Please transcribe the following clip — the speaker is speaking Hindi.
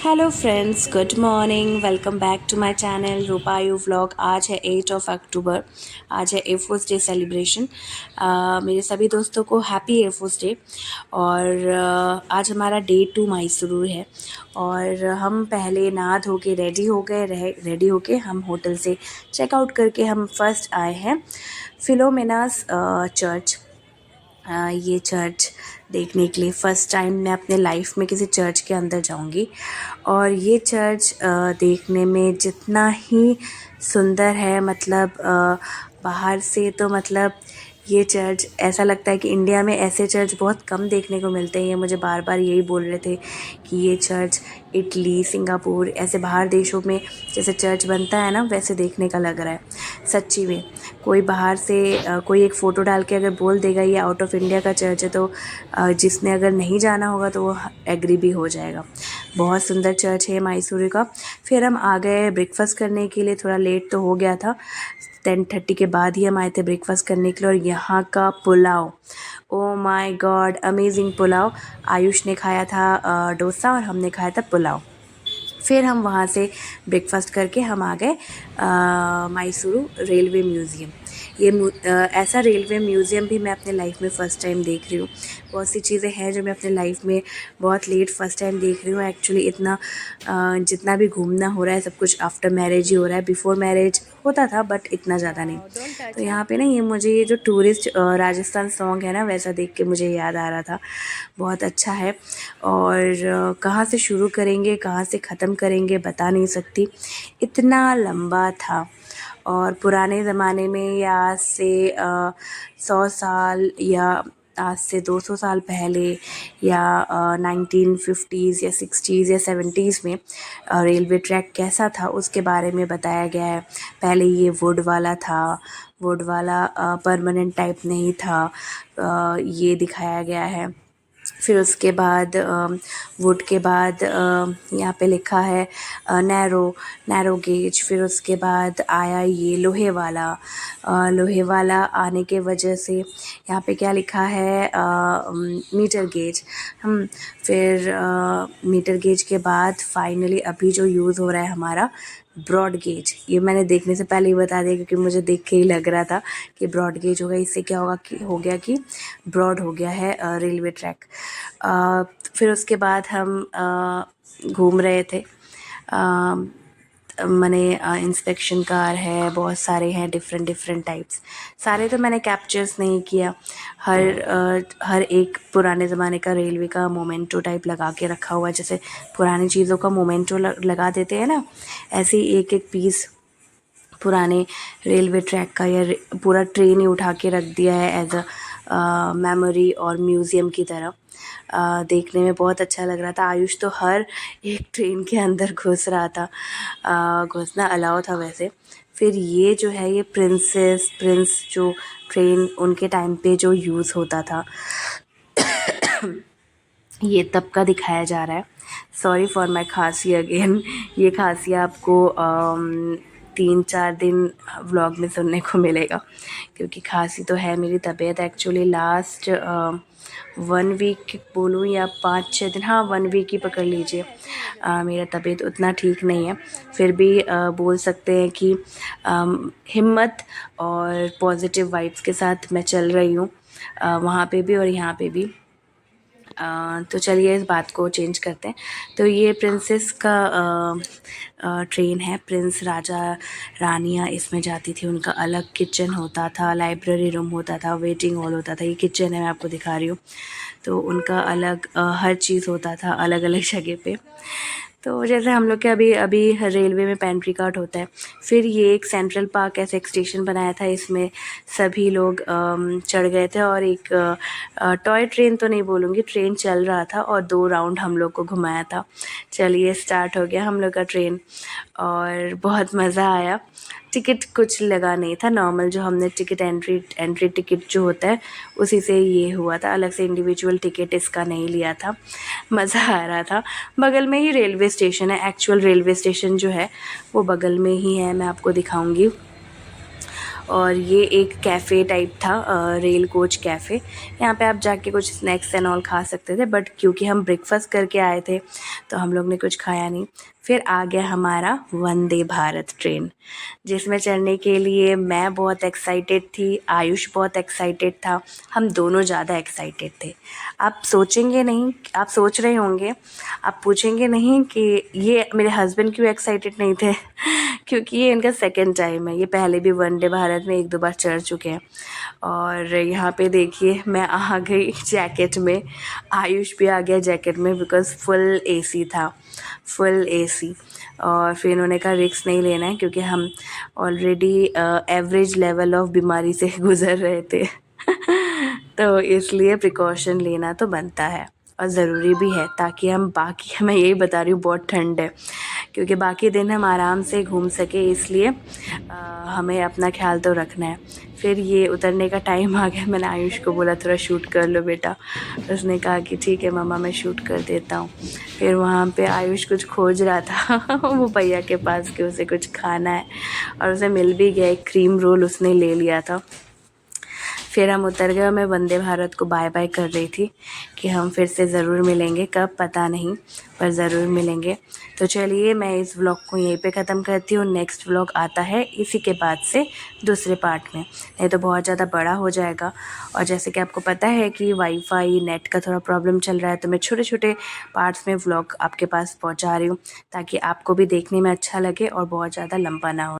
Hello friends, good morning. Welcome back to my channel रूपायू व्लॉग। आज है 8 अक्टूबर। आज है एयरफोर्स डे सेलिब्रेशन। मेरे सभी दोस्तों को हैप्पी एयरफोर्स डे। और आज हमारा डे 2 मैसूर है। और हम पहले नहा धो के रेडी होके हम होटल से चेकआउट करके हम फर्स्ट आए हैं फिलोमेनास चर्च। ये चर्च देखने के लिए फ़र्स्ट टाइम मैं अपने लाइफ में किसी चर्च के अंदर जाऊंगी। और ये चर्च देखने में जितना ही सुंदर है, मतलब बाहर से तो मतलब ये चर्च ऐसा लगता है कि इंडिया में ऐसे चर्च बहुत कम देखने को मिलते हैं। ये मुझे बार बार यही बोल रहे थे कि ये चर्च इटली, सिंगापुर, ऐसे बाहर देशों में जैसे चर्च बनता है ना, वैसे देखने का लग रहा है सच्ची में। कोई बाहर से कोई एक फ़ोटो डाल के अगर बोल देगा ये आउट ऑफ इंडिया का चर्च है, तो जिसने अगर नहीं जाना होगा तो वो एग्री भी हो जाएगा। बहुत सुंदर चर्च है मैसूर का। फिर हम आ गए ब्रेकफास्ट करने के लिए। थोड़ा लेट तो हो गया था, 10:30 के बाद ही हम आए थे ब्रेकफास्ट करने के लिए। और यहाँ का pulao, oh my God, amazing pulao. Ayush ने खाया था डोसा और हमने खाया था पुलाव। फिर हम वहाँ से ब्रेकफास्ट करके हम आ गए मैसूर रेलवे म्यूज़ियम। ऐसा रेलवे म्यूज़ियम भी मैं अपने लाइफ में फ़र्स्ट टाइम देख रही हूँ। बहुत सी चीज़ें हैं जो मैं अपने लाइफ में बहुत लेट फ़र्स्ट टाइम देख रही हूँ। एक्चुअली इतना जितना भी घूमना हो रहा है सब कुछ आफ्टर मैरिज ही हो रहा है। बिफ़ोर मैरिज होता था बट इतना ज़्यादा नहीं। तो यहाँ पे ना ये जो टूरिस्ट राजस्थान सॉन्ग है ना, वैसा देख के मुझे याद आ रहा था। बहुत अच्छा है। और कहाँ से शुरू करेंगे कहाँ से ख़त्म करेंगे बता नहीं सकती, इतना लंबा था। और पुराने ज़माने में या आज से 100 साल या आज से 200 साल पहले या 1950s या 60s या 70s में रेलवे ट्रैक कैसा था उसके बारे में बताया गया है। पहले ये वुड वाला था, वुड वाला परमानेंट टाइप नहीं था, ये दिखाया गया है। फिर उसके बाद वुड के बाद यहाँ पे लिखा है नैरो गेज। फिर उसके बाद आया ये लोहे वाला आने के वजह से यहाँ पे क्या लिखा है, मीटर गेज। हम फिर मीटर गेज के बाद फाइनली अभी जो यूज़ हो रहा है हमारा ब्रॉड गेज। ये मैंने देखने से पहले ही बता दिया क्योंकि मुझे देख के ही लग रहा था कि ब्रॉड गेज होगा। इससे क्या होगा कि ब्रॉड हो गया है रेलवे ट्रैक। फिर उसके बाद हम घूम रहे थे। मैंने इंस्पेक्शन कार है, बहुत सारे हैं डिफरेंट टाइप्स। सारे तो मैंने कैप्चर्स नहीं किया। हर एक पुराने ज़माने का रेलवे का मोमेंटो टाइप लगा के रखा हुआ है। जैसे पुरानी चीज़ों का मोमेंटो लगा देते हैं ना, ऐसे ही एक एक पीस पुराने रेलवे ट्रैक का या पूरा ट्रेन ही उठा के रख दिया है एज अ मेमोरी और म्यूज़ियम की तरह। देखने में बहुत अच्छा लग रहा था। आयुष तो हर एक ट्रेन के अंदर घुस रहा था। घुसना अलाउ था वैसे। फिर ये जो है ये प्रिंस जो ट्रेन उनके टाइम पे जो यूज़ होता था, ये तब का दिखाया जा रहा है। सॉरी फॉर माई खांसी अगेन। ये खांसी आपको 3-4 दिन व्लॉग में सुनने को मिलेगा क्योंकि खांसी तो है। मेरी तबीयत एक्चुअली लास्ट 1 वीक बोलूँ या 5-6 दिन, हाँ 1 वीक ही पकड़ लीजिए। मेरा तबीयत उतना ठीक नहीं है, फिर भी बोल सकते हैं कि हिम्मत और पॉजिटिव वाइब्स के साथ मैं चल रही हूँ, वहाँ पे भी और यहाँ पे भी। तो चलिए इस बात को चेंज करते हैं। तो ये प्रिंसेस का ट्रेन है। प्रिंस राजा रानियाँ इसमें जाती थी। उनका अलग किचन होता था, लाइब्रेरी रूम होता था, वेटिंग हॉल होता था। ये किचन है, मैं आपको दिखा रही हूँ। तो उनका अलग हर चीज़ होता था अलग अलग जगह पे। तो जैसे हम लोग के अभी अभी रेलवे में पेंट्री कार्ट होता है। फिर ये एक सेंट्रल पार्क ऐसे एक स्टेशन बनाया था, इसमें सभी लोग चढ़ गए थे। और एक टॉय ट्रेन तो नहीं बोलूँगी, ट्रेन चल रहा था और 2 राउंड हम लोग को घुमाया था। चलिए स्टार्ट हो गया हम लोग का ट्रेन और बहुत मज़ा आया। टिकट कुछ लगा नहीं था, नॉर्मल जो हमने टिकट एंट्री टिकट जो होता है उसी से ये हुआ था। अलग से इंडिविजुअल टिकट इसका नहीं लिया था। मज़ा आ रहा था। बगल में ही रेलवे स्टेशन है, एक्चुअल रेलवे स्टेशन जो है वो बगल में ही है, मैं आपको दिखाऊंगी। और ये एक कैफ़े टाइप था, रेल कोच कैफ़े। यहाँ पे आप जाके कुछ स्नैक्स एंड ऑल खा सकते थे, बट क्योंकि हम ब्रेकफास्ट करके आए थे तो हम लोग ने कुछ खाया नहीं। फिर आ गया हमारा वंदे भारत ट्रेन, जिसमें चढ़ने के लिए मैं बहुत एक्साइटेड थी, आयुष बहुत एक्साइटेड था, हम दोनों ज़्यादा एक्साइटेड थे। आप सोचेंगे नहीं, आप सोच रहे होंगे, आप पूछेंगे नहीं कि ये मेरे हस्बैंड क्यों एक्साइटेड नहीं थे क्योंकि ये इनका सेकंड टाइम है, ये पहले भी वंदे भारत में 1-2 बार चढ़ चुके हैं। और यहाँ पे देखिए मैं आ गई जैकेट में, आयुष भी आ गया जैकेट में, बिकॉज़ फुल एसी था, फुल एसी। और फिर इन्होंने कहा रिस्क नहीं लेना है क्योंकि हम ऑलरेडी एवरेज लेवल ऑफ बीमारी से गुज़र रहे थे तो इसलिए प्रिकॉशन लेना तो बनता है और ज़रूरी भी है, ताकि हम बाकी मैं यही बता रही हूँ बहुत ठंड है, क्योंकि बाकी दिन हम आराम से घूम सके, इसलिए हमें अपना ख्याल तो रखना है। फिर ये उतरने का टाइम आ गया, मैंने आयुष को बोला थोड़ा शूट कर लो बेटा, उसने कहा कि ठीक है मम्मा मैं शूट कर देता हूँ। फिर वहाँ पे आयुष कुछ खोज रहा था वो भैया के पास कि उसे कुछ खाना है, और उसे मिल भी गया, एक क्रीम रोल उसने ले लिया था। फिर हम उतर गए और मैं वंदे भारत को बाय बाय कर रही थी कि हम फिर से ज़रूर मिलेंगे, कब पता नहीं, पर ज़रूर मिलेंगे। तो चलिए मैं इस व्लॉग को यहीं पे ख़त्म करती हूँ। नेक्स्ट व्लॉग आता है इसी के बाद से दूसरे पार्ट में, नहीं तो बहुत ज़्यादा बड़ा हो जाएगा। और जैसे कि आपको पता है कि वाईफाई नेट का थोड़ा प्रॉब्लम चल रहा है, तो मैं छोटे छोटे पार्ट्स में व्लॉग आपके पास पहुँचा रही हूँ, ताकि आपको भी देखने में अच्छा लगे और बहुत ज़्यादा लंबा ना हो।